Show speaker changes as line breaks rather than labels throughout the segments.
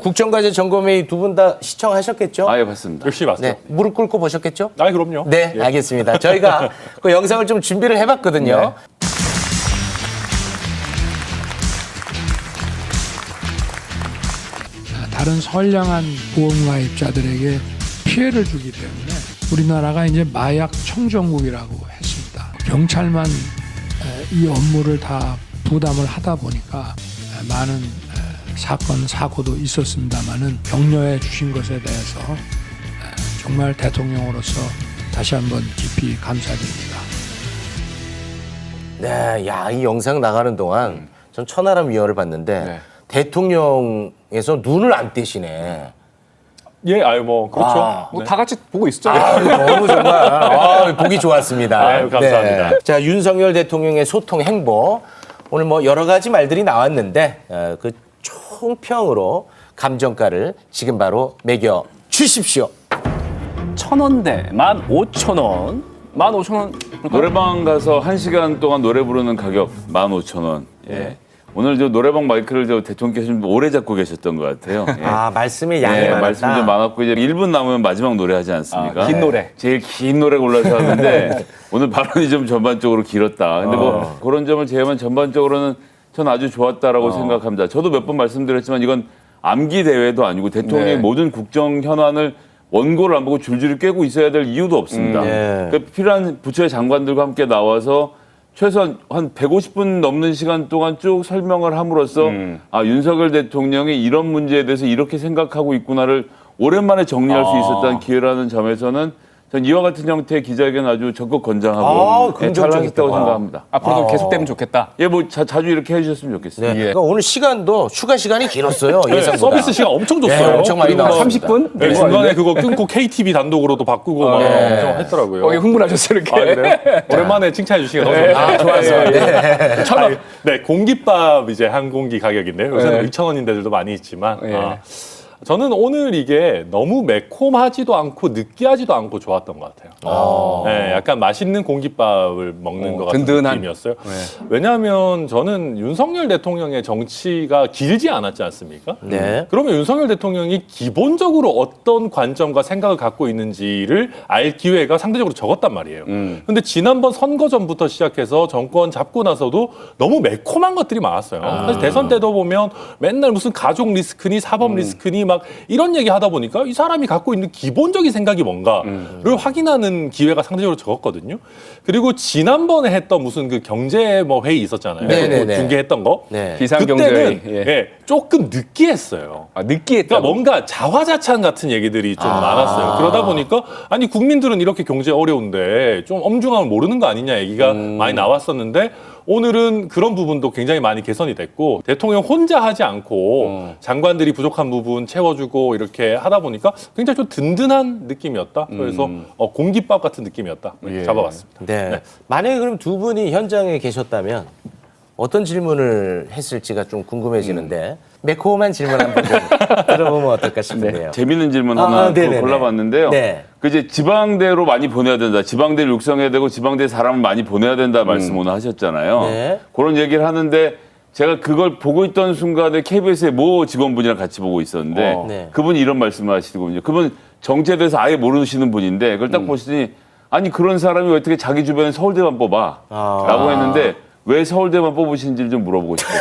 국정과제 점검회의 두 분 다 시청하셨겠죠?
아, 예, 봤습니다.
역시 맞죠.
네, 무릎 꿇고 보셨겠죠?
아, 그럼요.
네,
예.
알겠습니다. 저희가 그 영상을 좀 준비를 해봤거든요.
다른 선량한 보험가입자들에게 피해를 주기 때문에 우리나라가 이제 마약 청정국이라고 했습니다. 경찰만 이 업무를 다 부담을 하다 보니까 많은 사건, 사고도 있었습니다만은 격려해 주신 것에 대해서 정말 대통령으로서 다시 한번 깊이 감사드립니다.
네, 야, 이 영상 나가는 동안 전 천하람 위원을 봤는데
네.
대통령에서 눈을 안 떼시네.
예, 아유 뭐 그렇죠.
아,
네.
다 같이 보고 있었잖아요.
너무 정말 보기 좋았습니다.
아유, 감사합니다.
네. 자, 윤석열 대통령의 소통 행보 오늘 뭐 여러 가지 말들이 나왔는데 그 총평으로 감정가를 지금 바로 매겨 주십시오.
1,000원대 15,000원. 15,000원. 노래방 가서 1시간 동안 노래 부르는 가격 15,000원. 예. 오늘 저 노래방 마이크를 저 대통령께서 좀 오래 잡고 계셨던 것 같아요. 예.
아, 말씀의 양이
예,
많았다.
말씀이 좀 많았고 이제 1분 남으면 마지막 노래 하지 않습니까?
긴 노래.
제일 긴 노래 골라서 하는데 오늘 발언이 좀 전반적으로 길었다. 근데 뭐 그런 점을 제외하면 전반적으로는 전 아주 좋았다라고 생각합니다. 저도 몇 번 말씀드렸지만 이건 암기 대회도 아니고 대통령의
네.
모든 국정 현안을 원고를 안 보고 줄줄이 꿰고 있어야 될 이유도 없습니다.
네.
그러니까 필요한 부처의 장관들과 함께 나와서 최소한 한 150분 넘는 시간 동안 쭉 설명을 함으로써 아, 윤석열 대통령이 이런 문제에 대해서 이렇게 생각하고 있구나를 오랜만에 정리할 수 있었다는 기회라는 점에서는 전 이와 같은 형태의 기자회견 아주 적극 권장하고 예, 잘하셨다고 생각합니다.
앞으로도 계속되면 좋겠다.
예, 뭐 자주 이렇게 해주셨으면 좋겠습니다.
네.
예.
그러니까 오늘 시간도 추가 시간이 길었어요.
네,
예상보다.
서비스 시간 엄청 줬어요.
네, 엄청 많이
그리고 막
나왔습니다.
30분?
네, 중간에 그거 끊고 KTV 단독으로도 바꾸고 막 엄청 했더라고요.
흥분하셨어요, 이렇게.
아, 그래요? 오랜만에 칭찬해 주시니까 너무 좋네요.
아, 좋았어요. 네.
아니, 네, 공깃밥 이제 한 공기 가격인데요. 요새는 2,000원인 데들도 많이 있지만
네.
저는 오늘 이게 너무 매콤하지도 않고 느끼하지도 않고 좋았던 것 같아요. 네, 약간 맛있는 공깃밥을 먹는 것 같은
든든한.
느낌이었어요. 왜냐하면 저는 윤석열 대통령의 정치가 길지 않았지 않습니까?
네.
그러면 윤석열 대통령이 기본적으로 어떤 관점과 생각을 갖고 있는지를 알 기회가 상대적으로 적었단 말이에요. 근데 지난번 선거 전부터 시작해서 정권 잡고 나서도 너무 매콤한 것들이 많았어요. 사실 대선 때도 보면 맨날 무슨 가족 리스크니 사법 리스크니 막 이런 얘기 하다 보니까 이 사람이 갖고 있는 기본적인 생각이 뭔가를 확인하는 기회가 상대적으로 적었거든요. 그리고 지난번에 했던 무슨 그 경제 뭐 회의 있었잖아요.
네네네.
그 중계했던 거.
네.
비상경제회의.
그때는
예.
예, 조금 느끼했어요.
아, 느끼했다.
그러니까 뭔가 자화자찬 같은 얘기들이 좀 많았어요. 그러다 보니까 아니 국민들은 이렇게 경제 어려운데 좀 엄중함을 모르는 거 아니냐 얘기가 많이 나왔었는데 오늘은 그런 부분도 굉장히 많이 개선이 됐고 대통령 혼자 하지 않고 장관들이 부족한 부분 채워주고 이렇게 하다 보니까 굉장히 좀 든든한 느낌이었다. 그래서 공깃밥 같은 느낌이었다. 잡아봤습니다.
네. 만약에 그럼 두 분이 현장에 계셨다면 어떤 질문을 했을지가 좀 궁금해지는데 매콤한 질문 한번 좀 들어보면 어떨까 싶은데요.
재밌는 질문
아,
하나
네네네.
골라봤는데요.
네.
그 이제 지방대로 많이 보내야 된다. 지방대를 육성해야 되고 지방대 사람을 많이 보내야 된다 말씀 오늘 하셨잖아요.
네.
그런 얘기를 하는데 제가 그걸 보고 있던 순간에 KBS의 모 직원분이랑 같이 보고 있었는데
네.
그분이 이런 말씀을 하시더군요. 그분 정치에 대해서 아예 모르시는 분인데 그걸 딱 보시더니 아니 그런 사람이 어떻게 자기 주변에 서울대만 뽑아? 라고 했는데 왜 서울대만 뽑으신지를 좀 물어보고 싶어요.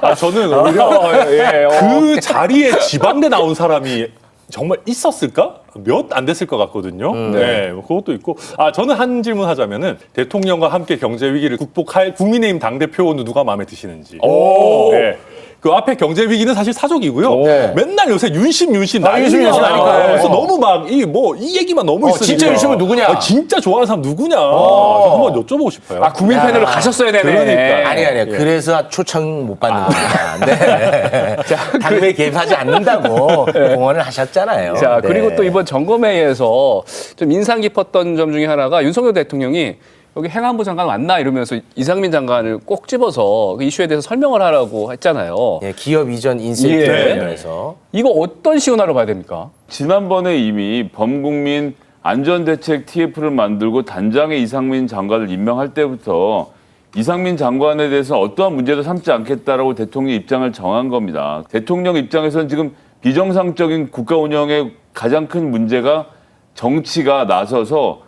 아, 저는 오히려 그 자리에 지방대 나온 사람이 정말 있었을까? 몇 안 됐을 것 같거든요. 네, 뭐 그것도 있고. 아, 저는 한 질문 하자면은 대통령과 함께 경제 위기를 극복할 국민의힘 당대표는 누가 마음에 드시는지. 네. 그 앞에 경제 위기는 사실 사족이고요. 맨날 요새 윤심
윤심 하니까요.
그래서 너무 막 이 얘기만 너무 있으니까.
진짜 윤심은 누구냐?
진짜 좋아하는 사람 누구냐? 한번 여쭤보고 싶어요.
아, 국민 팬으로 가셨어야 되네.
그러니까.
아니요. 그래서 초청 못 받는 겁니다. 네. 당내 개입하지 않는다고 공언을 하셨잖아요.
자,
네.
그리고 또 이번 점검회의에서 좀 인상 깊었던 점 중에 하나가 윤석열 대통령이 여기 행안부 장관 왔나 이러면서 이상민 장관을 꼭 집어서 그 이슈에 대해서 설명을 하라고 했잖아요.
예, 기업 이전 인센티브
예.
관련해서
이거 어떤 시원하로 봐야 됩니까?
지난번에 이미 범국민 안전대책 TF를 만들고 단장에 이상민 장관을 임명할 때부터 이상민 장관에 대해서 어떠한 문제도 삼지 않겠다라고 대통령 입장을 정한 겁니다. 대통령 입장에서는 지금 비정상적인 국가 운영의 가장 큰 문제가 정치가 나서서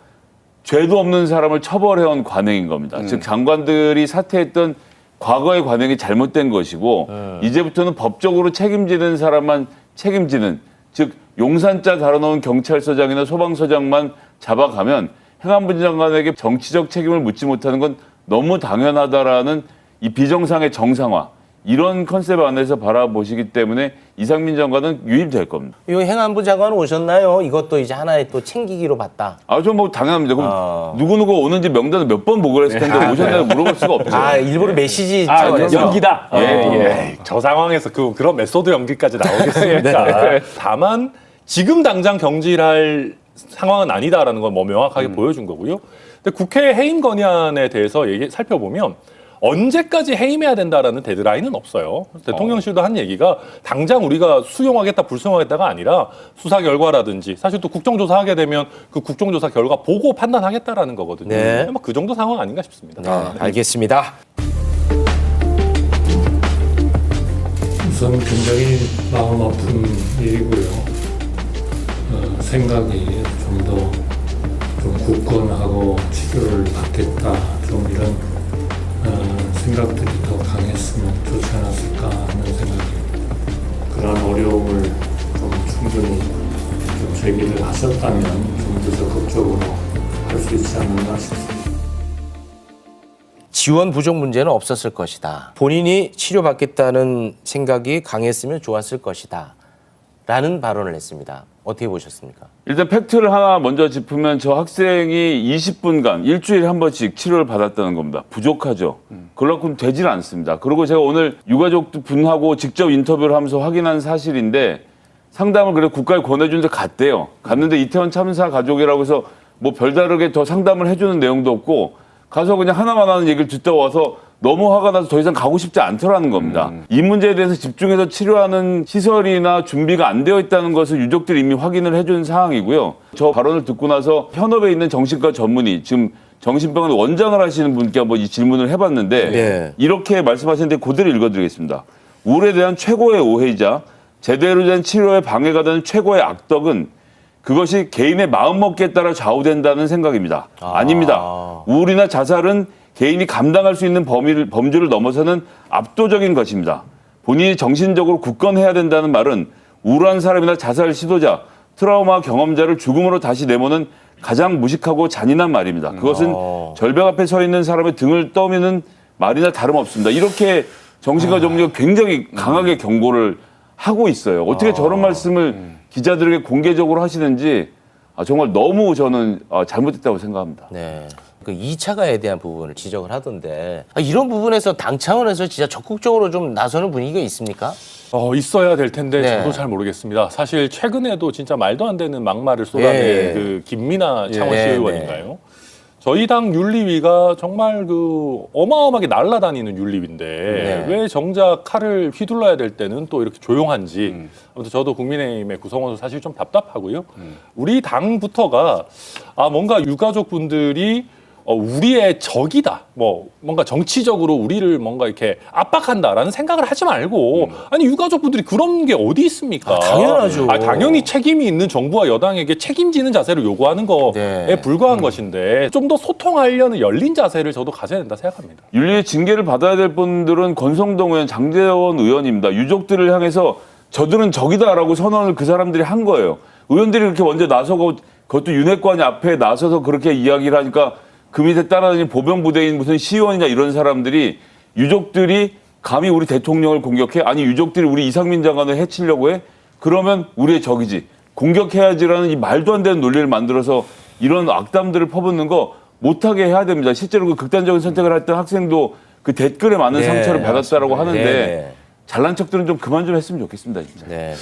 죄도 없는 사람을 처벌해온 관행인 겁니다. 즉 장관들이 사퇴했던 과거의 관행이 잘못된 것이고 이제부터는 법적으로 책임지는 사람만 책임지는, 즉 용산자 달아놓은 경찰서장이나 소방서장만 잡아가면 행안부 장관에게 정치적 책임을 묻지 못하는 건 너무 당연하다라는 이 비정상의 정상화, 이런 컨셉 안에서 바라보시기 때문에 이상민 장관은 유임될 겁니다.
이 행안부 장관 오셨나요? 이것도 이제 하나의 또 챙기기로 봤다.
아주 뭐 당연합니다. 그럼 누구누구 오는지 명단을 몇 번 보고 했을 텐데 오셨나요? 물어볼 수가 없죠.
아, 일부러 메시지 차원에서.
연기다. 저 상황에서 그런 메소드 연기까지 나오겠습니까? 다만 지금 당장 경질할 상황은 아니다라는 건 뭐 명확하게 보여준 거고요. 근데 국회 해임 건의안에 대해서 살펴보면 언제까지 해임해야 된다라는 데드라인은 없어요. 대통령실도 한 얘기가 당장 우리가 수용하겠다 불수용하겠다가 아니라 수사 결과라든지 사실 또 국정조사 하게 되면 그 국정조사 결과 보고 판단하겠다라는 거거든요.
네.
그 정도 상황 아닌가 싶습니다.
네, 알겠습니다.
우선 굉장히 마음 아픈 일이고요. 생각이 좀 더 좀 굳건하고 치료를 받겠다, 좀 이런 생각들이 더 강했으면 좋지 않았을까 하는 생각이, 그런 어려움을 좀 충분히 좀 제기를 하셨다면 좀 더 적극적으로 할 수 있지 않았나 싶습니다.
지원 부족 문제는 없었을 것이다. 본인이 치료받겠다는 생각이 강했으면 좋았을 것이다. 라는 발언을 했습니다. 어떻게 보셨습니까?
일단 팩트를 하나 먼저 짚으면 저 학생이 20분간 일주일에 한 번씩 치료를 받았다는 겁니다. 부족하죠. 그렇고는 되질 않습니다. 그리고 제가 오늘 유가족 분하고 직접 인터뷰를 하면서 확인한 사실인데 상담을 그래 국가에 권해주는데 갔대요. 갔는데 이태원 참사 가족이라고 해서 뭐 별다르게 더 상담을 해주는 내용도 없고 가서 그냥 하나만 하는 얘기를 듣다 와서 너무 화가 나서 더 이상 가고 싶지 않더라는 겁니다. 이 문제에 대해서 집중해서 치료하는 시설이나 준비가 안 되어 있다는 것을 유족들이 이미 확인을 해준 상황이고요. 저 발언을 듣고 나서 현업에 있는 정신과 전문의, 지금 정신병원 원장을 하시는 분께 한번 이 질문을 해봤는데
네.
이렇게 말씀하시는데 그대로 읽어드리겠습니다. 우울에 대한 최고의 오해이자 제대로 된 치료에 방해가 되는 최고의 악덕은 그것이 개인의 마음먹기에 따라 좌우된다는 생각입니다. 아닙니다. 우울이나 자살은 개인이 감당할 수 있는 범주를 넘어서는 압도적인 것입니다. 본인이 정신적으로 굳건해야 된다는 말은 우울한 사람이나 자살 시도자, 트라우마 경험자를 죽음으로 다시 내모는 가장 무식하고 잔인한 말입니다. 그것은 절벽 앞에 서 있는 사람의 등을 떠미는 말이나 다름없습니다. 이렇게 정신과 전문의가 굉장히 강하게 경고를 하고 있어요. 어떻게 저런 말씀을 기자들에게 공개적으로 하시는지 정말 너무 저는 잘못됐다고 생각합니다.
네. 그 2차 가해에 대한 부분을 지적을 하던데 이런 부분에서 당 차원에서 진짜 적극적으로 좀 나서는 분위기가 있습니까?
있어야 될 텐데
네.
저도 잘 모르겠습니다. 사실 최근에도 진짜 말도 안 되는 막말을 쏟아낸
네.
그 김민아 창원시
네,
의원인가요? 저희 당 윤리위가 정말 그 어마어마하게 날아다니는 윤리위인데
네.
왜 정작 칼을 휘둘러야 될 때는 또 이렇게 조용한지 아무튼 저도 국민의힘의 구성원으로 사실 좀 답답하고요. 우리 당부터가 뭔가 유가족 분들이 우리의 적이다. 뭔가 정치적으로 우리를 뭔가 이렇게 압박한다라는 생각을 하지 말고 아니 유가족분들이 그런 게 어디 있습니까?
당연하죠.
당연히 책임이 있는 정부와 여당에게 책임지는 자세를 요구하는 거에
네.
불과한 것인데 좀 더 소통하려는 열린 자세를 저도 가져야 된다 생각합니다.
윤리의 징계를 받아야 될 분들은 권성동 의원, 장제원 의원입니다. 유족들을 향해서 저들은 적이다라고 선언을 그 사람들이 한 거예요. 의원들이 그렇게 먼저 나서고 그것도 윤핵관이 앞에 나서서 그렇게 이야기를 하니까 그 밑에 따라다니는 보병부대인 무슨 시의원이냐 이런 사람들이 유족들이 감히 우리 대통령을 공격해? 아니 유족들이 우리 이상민 장관을 해치려고 해? 그러면 우리의 적이지. 공격해야지라는 이 말도 안 되는 논리를 만들어서 이런 악담들을 퍼붓는 거 못하게 해야 됩니다. 실제로 그 극단적인 선택을 했던 학생도 그 댓글에 많은
네,
상처를 받았다라고 하는데
네.
잘난 척들은 좀 그만 좀 했으면 좋겠습니다. 진짜.
네.